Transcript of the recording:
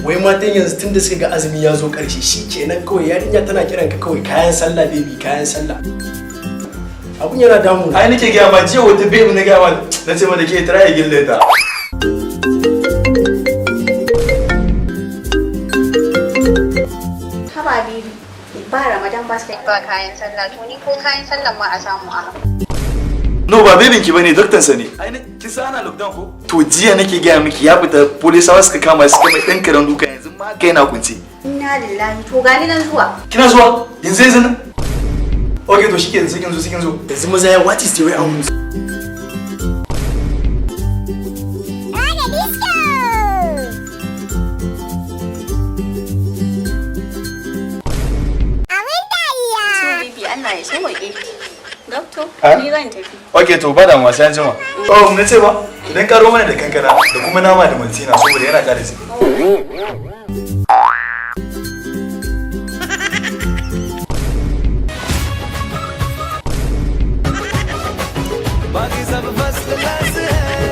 Wai matan yanzu tun da suka ga azumi ya zo ƙarshe shi kenan kawai yarinya tana kiran ka kawai kayan sallah baby kayan sallah. Abun yana damu. Ai nake gaya ma jiya wata baby na gaya ma na ce ma da ke tara ya gille ta. Haba baby, ba Ramadan basket ba kayan sallah to ni ko kayan sallah ma a samu a. No ba bebin ki bane doktan sa ne. Ai ki sana lockdown ko? To jiya nake gaya miki ya fita polisawa suka kama suka mai dan karan duka yanzu ma kai na kunce. Inna lillahi to gani nan zuwa. Kina zuwa? Yanzu nan. Okay to shike sai kin zo. Yanzu maza ya what is the way out? Ragadisko! Abin dariya! So baby Allah ya sauke. Doctor, ni zan tafi. Okay to bada mu sai anjima. Oh mun ce ba idan karo mana da kankana da kuma nama da mantina saboda yana ƙara jini. बाकी सब first class है